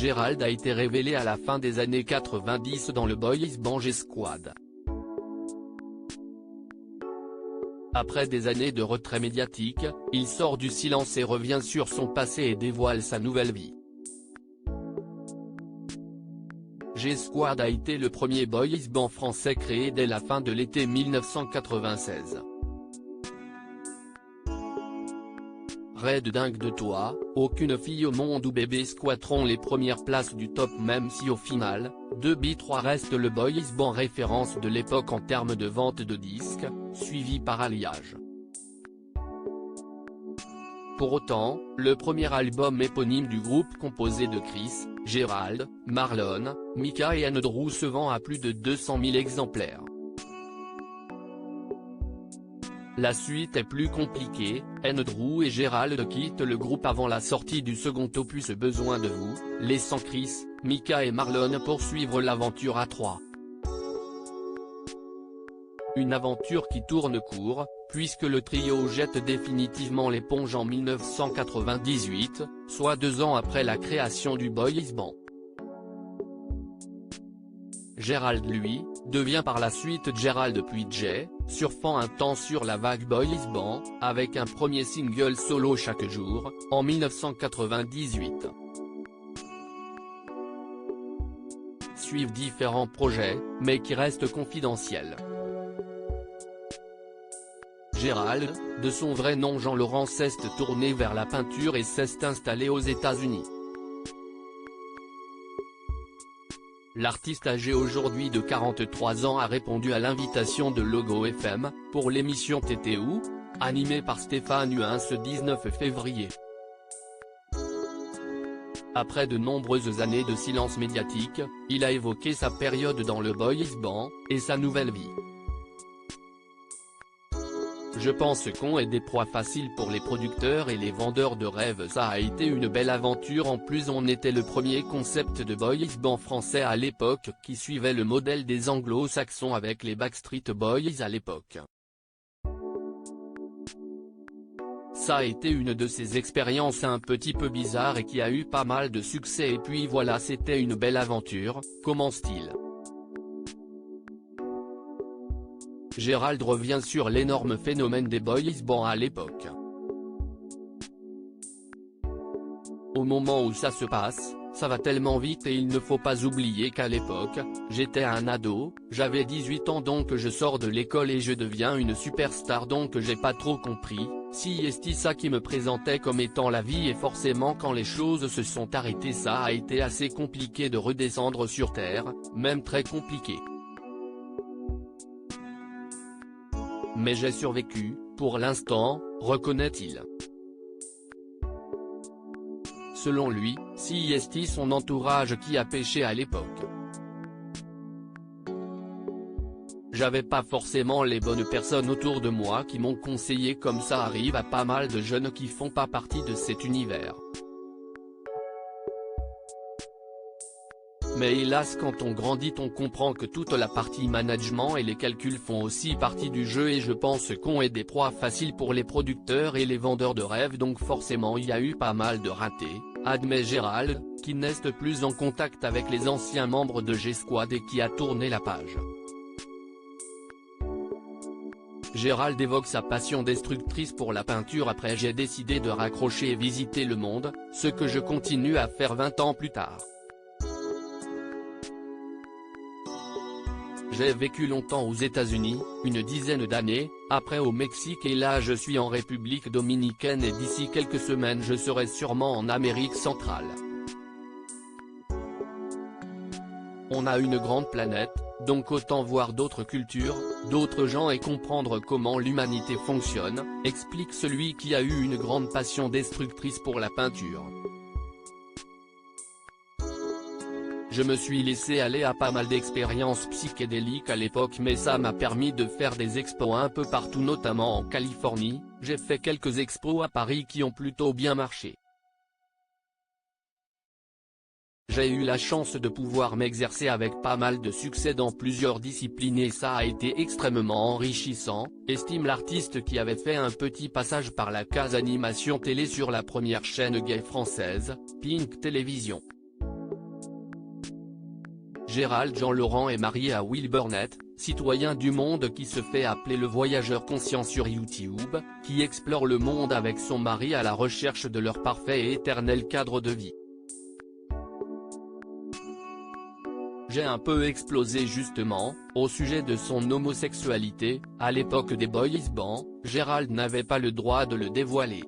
Gérald a été révélé à la fin des années 90 dans le boys band G-Squad. Après des années de retrait médiatique, il sort du silence et revient sur son passé et dévoile sa nouvelle vie. G-Squad a été le premier boys band français créé dès la fin de l'été 1996. Raid dingue de toi, aucune fille au monde ou bébé squatteront les premières places du top même si au final, 2B3 reste le boys band référence de l'époque en termes de vente de disques, suivi par Alliage. Pour autant, le premier album éponyme du groupe composé de Chris, Gérald, Marlon, Mika et Andrew se vend à plus de 200 000 exemplaires. La suite est plus compliquée, Andrew et Gérald quittent le groupe avant la sortie du second opus Besoin de vous, laissant Chris, Mika et Marlon poursuivre l'aventure à trois. Une aventure qui tourne court, puisque le trio jette définitivement l'éponge en 1998, soit 2 ans après la création du boys band. Gérald lui, devient par la suite Gérald puis Jay, surfant un temps sur la vague boys band, avec un premier single solo chaque jour, en 1998. Suivent différents projets, mais qui restent confidentiels. Gérald, de son vrai nom Jean-Laurent s'est tourné vers la peinture et s'est installé aux États-Unis. L'artiste âgé aujourd'hui de 43 ans a répondu à l'invitation de Logo FM, pour l'émission T'étais où?, animée par Stéphane Huyn ce 19 février. Après de nombreuses années de silence médiatique, il a évoqué sa période dans le boys band, et sa nouvelle vie. Je pense qu'on est des proies faciles pour les producteurs et les vendeurs de rêves. Ça a été une belle aventure. En plus on était le premier concept de boys band français à l'époque qui suivait le modèle des anglo-saxons avec les Backstreet Boys à l'époque. Ça a été une de ces expériences un petit peu bizarres et qui a eu pas mal de succès et puis voilà c'était une belle aventure, commence-t-il. Gérald revient sur l'énorme phénomène des boys band à l'époque. Au moment où ça se passe, ça va tellement vite et il ne faut pas oublier qu'à l'époque, j'étais un ado, j'avais 18 ans donc je sors de l'école et je deviens une superstar donc j'ai pas trop compris, si est ça qui me présentait comme étant la vie et forcément quand les choses se sont arrêtées ça a été assez compliqué de redescendre sur terre, même très compliqué. Mais j'ai survécu, pour l'instant, reconnaît-il. Selon lui, c'est son entourage qui a péché à l'époque. J'avais pas forcément les bonnes personnes autour de moi qui m'ont conseillé comme ça arrive à pas mal de jeunes qui font pas partie de cet univers. Mais hélas quand on grandit on comprend que toute la partie management et les calculs font aussi partie du jeu et je pense qu'on est des proies faciles pour les producteurs et les vendeurs de rêves donc forcément il y a eu pas mal de ratés, admet Gérald, qui n'est plus en contact avec les anciens membres de G-Squad et qui a tourné la page. Gérald évoque sa passion destructrice pour la peinture après j'ai décidé de raccrocher et visiter le monde, ce que je continue à faire 20 ans plus tard. J'ai vécu longtemps aux États-Unis, une dizaine d'années, après au Mexique et là je suis en République dominicaine et d'ici quelques semaines je serai sûrement en Amérique centrale. On a une grande planète, donc autant voir d'autres cultures, d'autres gens et comprendre comment l'humanité fonctionne, explique celui qui a eu une grande passion destructrice pour la peinture. Je me suis laissé aller à pas mal d'expériences psychédéliques à l'époque mais ça m'a permis de faire des expos un peu partout notamment en Californie, j'ai fait quelques expos à Paris qui ont plutôt bien marché. J'ai eu la chance de pouvoir m'exercer avec pas mal de succès dans plusieurs disciplines et ça a été extrêmement enrichissant, estime l'artiste qui avait fait un petit passage par la case animation télé sur la première chaîne gay française, Pink Télévision. Gérald Jean-Laurent est marié à Will Burnett, citoyen du monde qui se fait appeler le voyageur conscient sur YouTube, qui explore le monde avec son mari à la recherche de leur parfait et éternel cadre de vie. J'ai un peu explosé justement, au sujet de son homosexualité. À l'époque des boys bands, Gérald n'avait pas le droit de le dévoiler.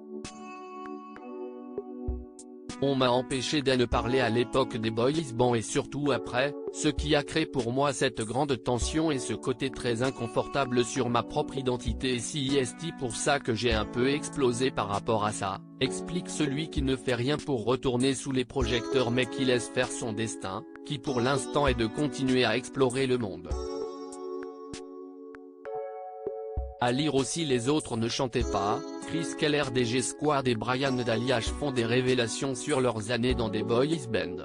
On m'a empêché d'en parler à l'époque des boys bands et surtout après, ce qui a créé pour moi cette grande tension et ce côté très inconfortable sur ma propre identité et c'est pour ça que j'ai un peu explosé par rapport à ça, explique celui qui ne fait rien pour retourner sous les projecteurs mais qui laisse faire son destin, qui pour l'instant est de continuer à explorer le monde. À lire aussi Les autres ne chantaient pas, Chris Keller des G-Squad et Brian Daliach font des révélations sur leurs années dans des boys bands.